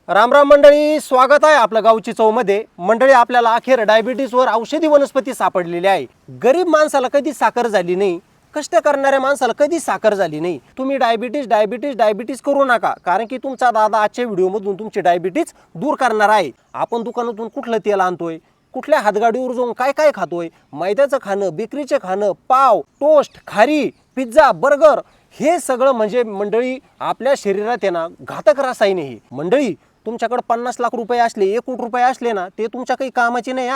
राम राम मंडळी, स्वागत आहे आपल्या गावची चवमध्ये। मंडळी, आपल्याला अखेर डायबिटीजवर औषधी वनस्पती सापडलेली आहे। गरीब माणसाला कधी साखर झाली नाही, कष्ट करणाऱ्या माणसाला कधी साखर झाली नाही। तुम्ही डायबिटीज डायबिटीज डायबिटीज करू नका, कारण की तुमचा दादा आजच्या व्हिडिओमधून तुमची डायबिटीज दूर करणार आहे। आपण दुकानातून कुठलं तेल आणतोय, कुठल्या हातगाडीवर जाऊन काय काय खातोय, मैद्याचं खाणं, बेकरीचे खाणं, पाव, टोस्ट, खारी, पिझ्झा, बर्गर, हे सगळं म्हणजे मंडळी आपल्या शरीरात आहे ना घातक रसायन आहे। मंडळी, तुमच्याकडे 50 लाख रुपये असले, 1 कोटी रुपये असले ना, ते तुमच्या काही कामाचे नाही।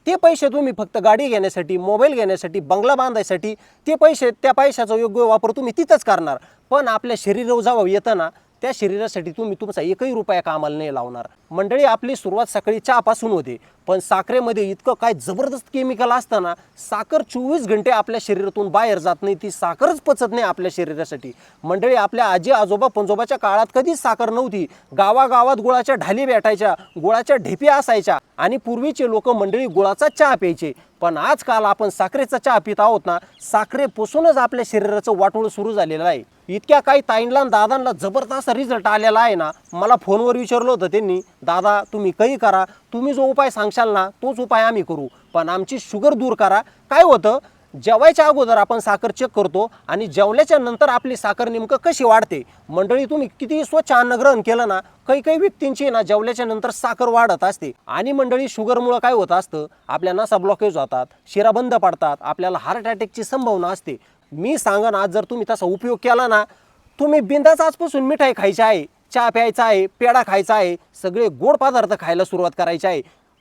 ते पैसे तुम्ही फक्त गाडी घेण्यासाठी, मोबाईल घेण्यासाठी, बंगला बांधायसाठी, ते पैसे, त्या पैशाचा योग्य वापर तुम्ही तिथंच करणार। पण आपल्या शरीरावर जेव्हा येतं ना, त्या शरीरासाठी तुम्ही तुमचा 1ही रुपया कामाला नाही लावणार। मंडळी, आपली सुरुवात सकाळी चहापासून होते, पण साखरेमध्ये इतकं काय जबरदस्त केमिकल असतं ना, साखर 24 घंटे आपल्या शरीरातून बाहेर जात नाही, ती साखरच पचत नाही आपल्या शरीरासाठी। मंडळी, आपल्या आजी आजोबा पंजोबाच्या काळात कधीच साखर नव्हती। गावागावात गुळाच्या ढाली भेटायच्या, गुळाच्या ढेपी असायच्या, आणि पूर्वीचे लोक मंडळी गुळाचा चहा प्यायचे। पण आजकाल आपण साखरेचा चहा पित आहोत ना, साखरेपासूनच आपल्या शरीराचं वाटोळ सुरू झालेलं आहे। इतक्या काही ताईंला दादांना जबरदस्त रिझल्ट आलेला आहे ना। मला फोनवर विचारलं होतं त्यांनी, दादा तुम्ही काही करा, तुम्ही जो उपाय सांगशाल ना तोच उपाय आम्ही करू, पण आमची शुगर दूर करा। काय होतं, जेवायच्या अगोदर आपण साखर चेक करतो, आणि जेवल्याच्या नंतर आपली साखर नेमकं कशी वाढते। मंडळी, तुम्ही किती स्वच्छ अन्न ग्रहण केलं ना, काही काही व्यक्तींची ना जेवल्याच्या नंतर साखर वाढत असते। आणि मंडळी, शुगरमुळे काय होत असतं, आपल्या नसा ब्लॉकेज होतात, शिरा बंद पडतात, आपल्याला हार्ट अटॅकची संभावना असते। मी सांगा ना, जर तुम्ही तसा उपयोग केला ना, तुम्ही बिंदास आजपासून मिठाई खायची आहे, चहा प्यायचा आहे, पेढा खायचा आहे, सगळे गोड पदार्थ खायला सुरुवात करायची आहे,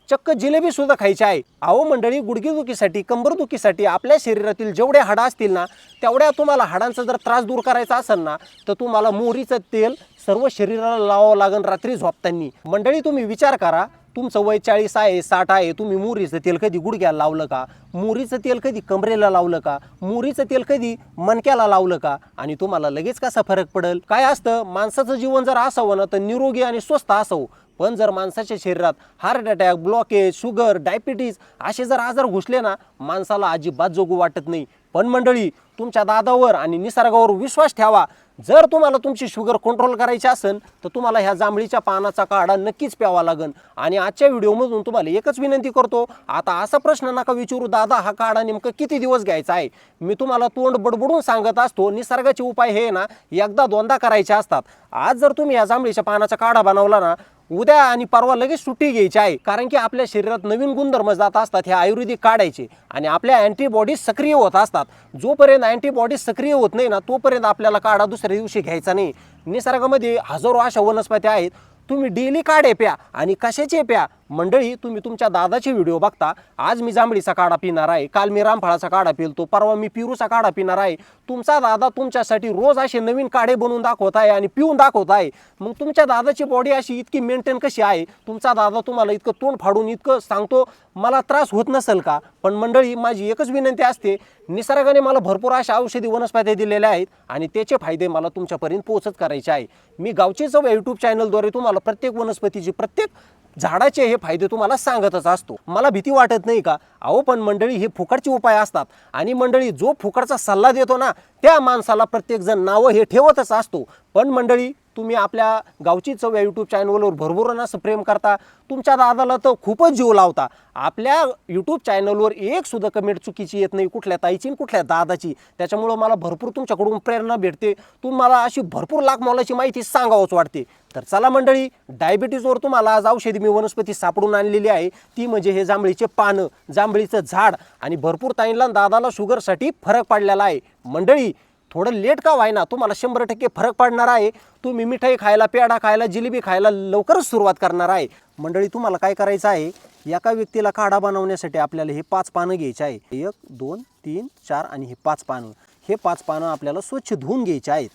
चक्क जिलेबी सुद्धा खायची आहे। अहो मंडळी, गुडघेदुखीसाठी, कंबरदुखीसाठी आपल्या शरीरातील जेवढे हाडं असतील ना, तेवढ्या तुम्हाला हाडांचा जर त्रास दूर करायचा असेल ना, तर तुम्हाला मोहरीचं तेल सर्व शरीराला लावावं लागेल रात्री झोपताना। मंडळी, तुम्ही विचार करा, तुमचं वय 40 आहे, 60 आहे, तुम्ही मोहरीचं तेल कधी गुडघ्याला लावलं का? मोहरीचं तेल कधी कमरेला लावलं का? मोहरीचं तेल कधी मणक्याला लावलं का? आणि तुम्हाला लगेच कसा फरक पडेल? काय असतं, माणसाचं जीवन जर असावं ना तर निरोगी आणि स्वस्थ असावं, पण जर माणसाच्या शरीरात heart attack, blockage, sugar, diabetes असे जर आजार घुसले ना, माणसाला अजिबात जगू वाटत नाही। पण मंडळी, तुमच्या दादावर आणि निसर्गावर विश्वास ठेवा। जर तुम्हाला तुमची शुगर कंट्रोल करायची असेल तर तुम्हाला ह्या जांभळीच्या पानाचा काढा नक्कीच प्यावा लागेल। आणि आजच्या व्हिडिओमधून तुम्हाला एकच विनंती करतो, आता असा प्रश्न नका विचारू, दादा हा काढा नेमकं किती दिवस घ्यायचा आहे। मी तुम्हाला तोंड बडबडून सांगत असतो, निसर्गाचे उपाय हे ना एकदा दोनदा करायचे असतात। आज जर तुम्ही या जांभळीच्या पानाचा काढा बनवला ना, उद्या आणि परवा लगेच सुट्टी घ्यायची आहे, कारण की आपल्या शरीरात नवीन गुणधर्म जात असतात हे आयुर्वेदिक काढायचे, आणि आपल्या अँटीबॉडीज सक्रिय होत असतात। जोपर्यंत अँटीबॉडीज सक्रिय होत नाही ना, तोपर्यंत आपल्याला काढा दुसऱ्या दिवशी घ्यायचा नाही। निसर्गामध्ये हजारो अशा वनस्पती आहेत, तुम्ही डेली काढे प्या, आणि कशाचे प्या। मंडळी, तुम्ही तुमच्या दादाचे व्हिडिओ बघता, आज मी जांभळीचा काढा पिणार आहे, काल मी रामफळाचा काढा पिलतो, परवा मी पिरूचा काढा पिणार आहे। तुमचा दादा तुमच्यासाठी रोज असे नवीन काढे बनवून दाखवत आहे आणि पिऊन दाखवत आहे। मग तुमच्या दादाची बॉडी अशी इतकी मेंटेन कशी आहे? तुमचा दादा तुम्हाला इतकं तोंड फाडून इतकं सांगतो, मला त्रास होत नसेल का? पण मंडळी, माझी एकच विनंती असते, निसर्गाने मला भरपूर अशा औषधी वनस्पती दिलेल्या आहेत, आणि त्याचे फायदे मला तुमच्यापर्यंत पोहोचत करायचे आहे। मी गावची चव यूट्यूब चॅनलद्वारे तुम्हाला प्रत्येक वनस्पतीची, प्रत्येक झाडाचे हे फायदे तुम्हाला सांगतच असतो। मला भीती वाटत नाही का? अहो पण मंडळी, हे फुकटचे उपाय असतात, आणि मंडळी जो फुकटचा सल्ला देतो ना, त्या माणसाला प्रत्येक जण नावं हे ठेवतच असतो। पण मंडळी, तुम्ही आपल्या गावची चव या यूट्यूब चॅनलवर भरभरून असं प्रेम करता, तुमच्या दादाला तर खूपच जीव लावता। आपल्या यूट्यूब चॅनलवर एक सुद्धा कमेंट चुकीची येत नाही, कुठल्या ताईची कुठल्या दादाची। त्याच्यामुळं मला भरपूर तुमच्याकडून प्रेरणा भेटते, तुम्हाला अशी भरपूर लाख मोलाची माहिती सांगावंच वाटते। तर चला मंडळी, डायबिटीजवर तुम्हाला आज औषधी मी वनस्पती सापडून आणलेली आहे, ती म्हणजे हे जांभळीचे पानं, जांभळीचं झाड, आणि भरपूर ताईंला दादाला शुगरसाठी फरक पडलेला आहे। मंडळी, थोडं लेट का व्हायना, तुम्हाला 100% फरक पडणार आहे। तुम्ही मिठाई खायला, पेढा खायला, जिलेबी खायला लवकरच सुरुवात करणार आहे। मंडळी, तुम्हाला काय करायचं आहे, एका व्यक्तीला काढा बनवण्यासाठी आपल्याला हे 5 पानं घ्यायचे आहे। 1 2 3 4 आणि हे 5 पानं, हे 5 पानं आपल्याला स्वच्छ धुवून घ्यायचे आहेत।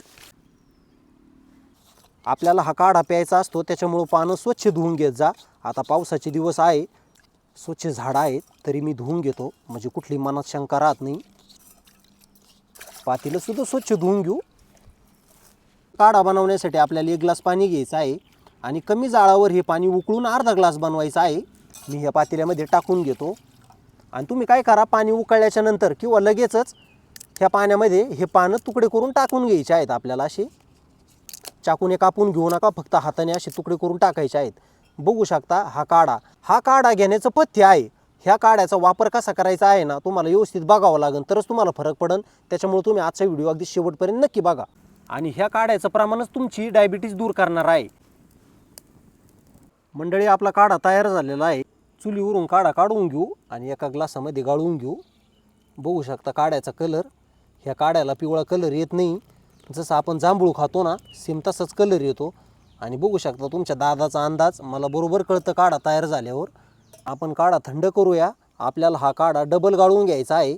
आपल्याला हा काढा प्यायचा असतो, त्याच्यामुळे पानं स्वच्छ धुवून घेत जा। आता पावसाचे दिवस आहे, स्वच्छ झाड आहेत, तरी मी धुवून घेतो, म्हणजे कुठली मनात शंका राहत नाही। पातेलं सुद्धा स्वच्छ धुवून घेऊ। काढा बनवण्यासाठी आपल्याला 1 ग्लास पाणी घ्यायचं आहे, आणि कमी जाळावर हे पाणी उकळून अर्धा ग्लास बनवायचं आहे। मी ह्या पातेल्यामध्ये टाकून घेतो, आणि तुम्ही काय करा, पाणी उकळल्याच्या नंतर किंवा लगेचच ह्या पाण्यामध्ये हे पानं तुकडे करून टाकून घ्यायचे आहेत आपल्याला असे। चाकूने कापून घेऊ नका, फक्त हाताने असे तुकडे करून टाकायचे आहेत. बघू शकता हा काढा घेण्याचं पथ्य आहे. ह्या काढ्याचा वापर कसा करायचा आहे ना, तुम्हाला व्यवस्थित बघावं लागेल, तरच तुम्हाला फरक पडेल. त्याच्यामुळे तुम्ही आजचा व्हिडिओ अगदी शेवटपर्यंत नक्की बघा. आणि ह्या काढ्याचं प्रमाणच तुमची डायबिटीज दूर करणार आहे. मंडळी, आपला काढा तयार झालेला आहे. चुलीवरून काढा काढून घेऊ आणि एका ग्लासामध्ये गाळून घेऊ. बघू शकता काढ्याचा कलर, ह्या काढ्याला पिवळा कलर येत नाही. जसं आपण जांभूळ खातो ना, सेम तसाच कलर येतो. आणि बघू शकता तुमच्या दादाचा अंदाज मला बरोबर कळतं काढा तयार झाल्यावर. आपण काढा थंड करूया. आपल्याला हा काढा डबल गाळून घ्यायचा आहे.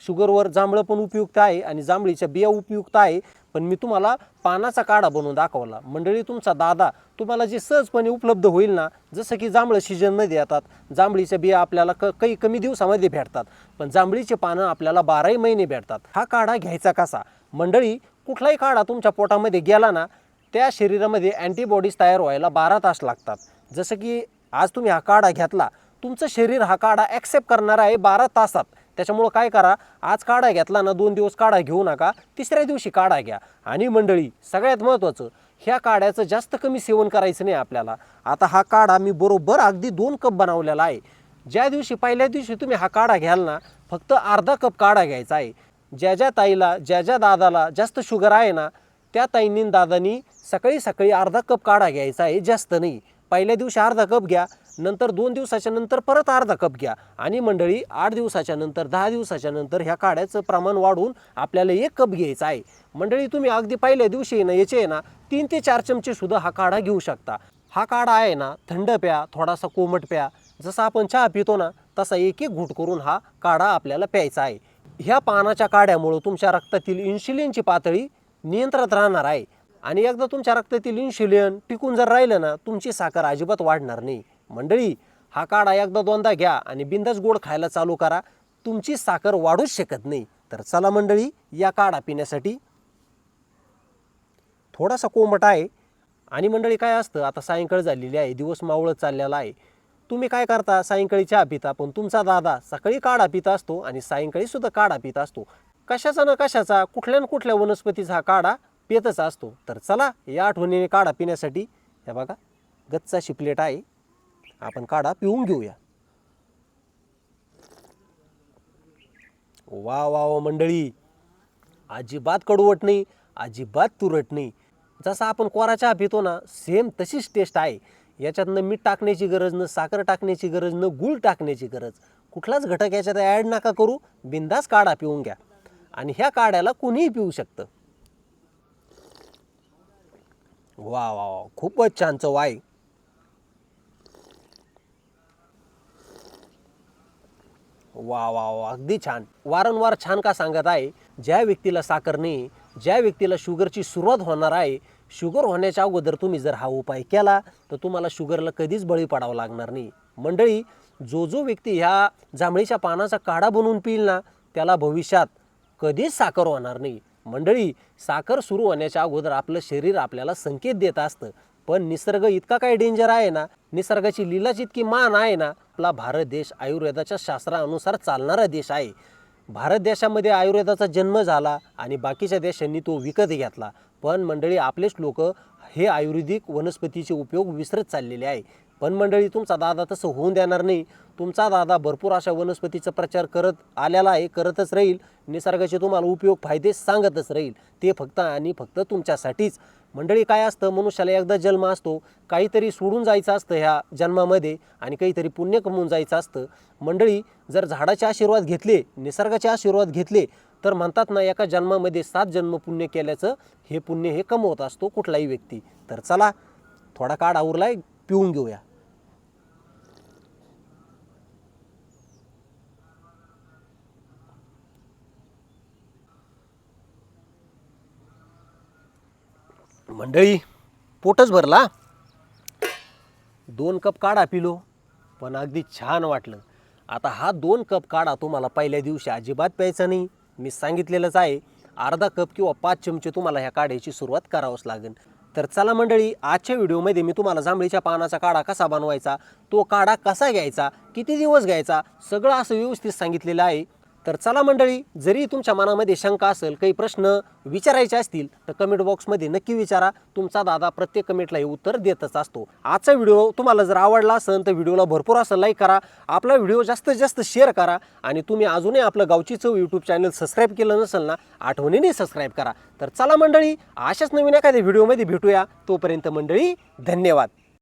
शुगरवर जांभळं पण उपयुक्त आहे आणि जांभळीच्या बिया उपयुक्त आहे. पण मी तुम्हाला पानाचा काढा बनवून दाखवला. मंडळी, तुमचा दादा तुम्हाला जे सहजपणे उपलब्ध होईल ना, जसं की जांभळं सीजनमध्ये येतात, जांभळीच्या बिया आपल्याला काही कमी दिवसामध्ये भेटतात, पण जांभळीचे पानं आपल्याला 12 महिने भेटतात. हा काढा घ्यायचा कसा? मंडळी, कुठलाही काढा तुमच्या पोटामध्ये गेला ना, त्या शरीरामध्ये अँटीबॉडीज तयार व्हायला 12 तास लागतात. जसं की आज तुम्ही हा काढा घेतला, तुमचं शरीर हा काढा ॲक्सेप्ट करणार आहे 12 तासात. त्याच्यामुळं काय करा, आज काढा घेतला ना, 2 दिवस काढा घेऊ नका, तिसऱ्या दिवशी काढा घ्या. आणि मंडळी, सगळ्यात महत्त्वाचं, ह्या काढ्याचं जास्त कमी सेवन करायचं नाही आपल्याला. आता हा काढा मी बरोबर अगदी 2 कप बनवलेला आहे. ज्या दिवशी पहिल्या दिवशी तुम्ही हा काढा घ्याल ना, फक्त अर्धा कप काढा घ्यायचा आहे. ज्या ताईला, ज्या दादाला जास्त शुगर आहे ना, त्या ताईंनी दादांनी सकाळी सकाळी अर्धा कप काढा घ्यायचा आहे, जास्त नाही. पहिल्या दिवशी अर्धा कप घ्या, नंतर 2 दिवसाच्या नंतर परत अर्धा कप घ्या. आणि मंडळी, 8 दिवसाच्या नंतर, 10 दिवसाच्या नंतर ह्या काढ्याचं प्रमाण वाढून आपल्याला 1 कप घ्यायचा आहे. मंडळी, तुम्ही अगदी पहिल्या दिवशी ना याचे ना 3 ते 4 चमचे सुद्धा हा काढा घेऊ शकता. हा काढा आहे ना, थंड प्या, थोडासा कोमट प्या. जसं आपण चहा पितो ना, तसा एक घूट करून हा काढा आपल्याला प्यायचा आहे. ह्या पानाच्या काढ्यामुळं तुमच्या रक्तातील इन्शुलिनची पातळी नियंत्रणात राहणार आहे. आणि एकदा तुमच्या रक्तातील इन्शुलिन टिकून जर राहिलं ना, तुमची साखर अजिबात वाढणार नाही. मंडळी, हा काढा एकदा दोनदा घ्या आणि बिंदास गोड खायला चालू करा. तुमची साखर वाढूच शकत नाही. तर चला मंडळी, या काढा पिण्यासाठी. थोडासा कोमट आहे. आणि मंडळी, काय असतं, आता सायंकाळ झालेली आहे, दिवस मावळत चाललेला आहे. तुम्ही काय करता, सायंकाळी चहा पिता, पण तुमचा दादा सकाळी काढा पित असतो आणि सायंकाळी सुद्धा काढा पित असतो. कशाचा ना कशाचा, कुठल्या ना कुठल्या वनस्पतीचा हा काढा पितच असतो. तर चला, या आठवणीने काढा पिण्यासाठी, हे बघा गच्चा प्लेट आहे, आपण काढा पिऊन घेऊया. वा वा वा मंडळी, अजिबात कडवट नाही, अजिबात तुरट नाही. जसा आपण कोरा चहा पितो ना, सेम तशीच टेस्ट आहे. याच्यातनं मीठ टाकण्याची गरज, न साखर टाकण्याची गरज, न गूळ टाकण्याची गरज, कुठलाच घटक याच्यात ॲड नका करू. बिंदास काढा पिऊन घ्या. आणि ह्या काढ्याला कोणीही पिऊ शकतं. वा वा वा, खूपच छान चव आहे. वा वा वा, अगदी छान. वारंवार छान का सांगत आहे, ज्या व्यक्तीला साखर नाही, ज्या व्यक्तीला शुगरची सुरुवात होणार आहे, शुगर होण्याच्या अगोदर तुम्ही जर हा उपाय केला तर तुम्हाला शुगरला कधीच बळी पडावं लागणार नाही. मंडळी, जो व्यक्ती ह्या जांभळीच्या पानाचा काढा बनवून पिईल ना, त्याला भविष्यात कधीच साखर होणार नाही. मंडळी, साखर सुरू होण्याच्या अगोदर आपलं शरीर आपल्याला संकेत देत असतं. पण निसर्ग इतका काय डेंजर आहे ना, निसर्गाची लीलाच इतकी मान आहे ना. आपला भारत देश आयुर्वेदाच्या शास्त्रानुसार चालणारा देश आहे. भारत देशामध्ये आयुर्वेदाचा जन्म झाला आणि बाकीच्या देशांनी तो विकत घेतला. पण मंडळी, आपलेच लोक हे आयुर्वेदिक वनस्पतीचे उपयोग विसरत चाललेले आहे. पण मंडळी, तुमचा दादा तसं होऊन देणार नाही. तुमचा दादा भरपूर अशा वनस्पतीचा प्रचार करत आलेला आहे, करतच राहील. निसर्गाचे तुम्हाला उपयोग फायदे सांगतच राहील. ते फक्त आणि फक्त तुमच्यासाठीच. मंडळी, काय असतं, मनुष्याला एकदा जन्म असतो, काहीतरी सोडून जायचं असतं ह्या जन्मामध्ये आणि काहीतरी पुण्य कमवून जायचं असतं. मंडळी, जर झाडाचे आशीर्वाद घेतले, निसर्गाचे आशीर्वाद घेतले, तर म्हणतात ना, एका जन्मामध्ये 7 जन्म पुण्य केल्याचं हे पुण्य हे कमवत असतो कुठलाही व्यक्ती. तर चला, थोडा काढा उरलाय, पिऊन घेऊया. मंडळी, पोटच भरला. 2 कप काढा पिलो, पण अगदी छान वाटलं. आता हा 2 कप काढा तुम्हाला पहिल्या दिवशी अजिबात प्यायचा नाही. मी सांगितलेलंच आहे, अर्धा कप किंवा 5 चमचे तुम्हाला ह्या काढ्याची सुरुवात करावंच लागेल. तर चला मंडळी, आजच्या व्हिडिओमध्ये मी तुम्हाला जांभळीच्या पानाचा काढा कसा बनवायचा, तो काढा कसा घ्यायचा, किती दिवस घ्यायचा, सगळं असं व्यवस्थित सांगितलेलं आहे. तर चला मंडळी, जरी तुमच्या मनामध्ये शंका असेल, काही प्रश्न विचारायचे असतील तर कमेंट बॉक्समध्ये नक्की विचारा. तुमचा दादा प्रत्येक कमेंटला हे उत्तर देतच असतो. आजचा व्हिडिओ तुम्हाला जर आवडला असेल तर व्हिडिओला भरपूर असं लाईक करा, आपला व्हिडिओ जास्तीत जास्त शेअर करा आणि तुम्ही अजूनही आपलं गावची चव यूट्यूब चॅनल सबस्क्राईब केलं नसेल ना, आठवणीने सबस्क्राईब करा. तर चला मंडळी, अशाच नवीन एखाद्या व्हिडिओमध्ये भेटूया. तोपर्यंत मंडळी, धन्यवाद.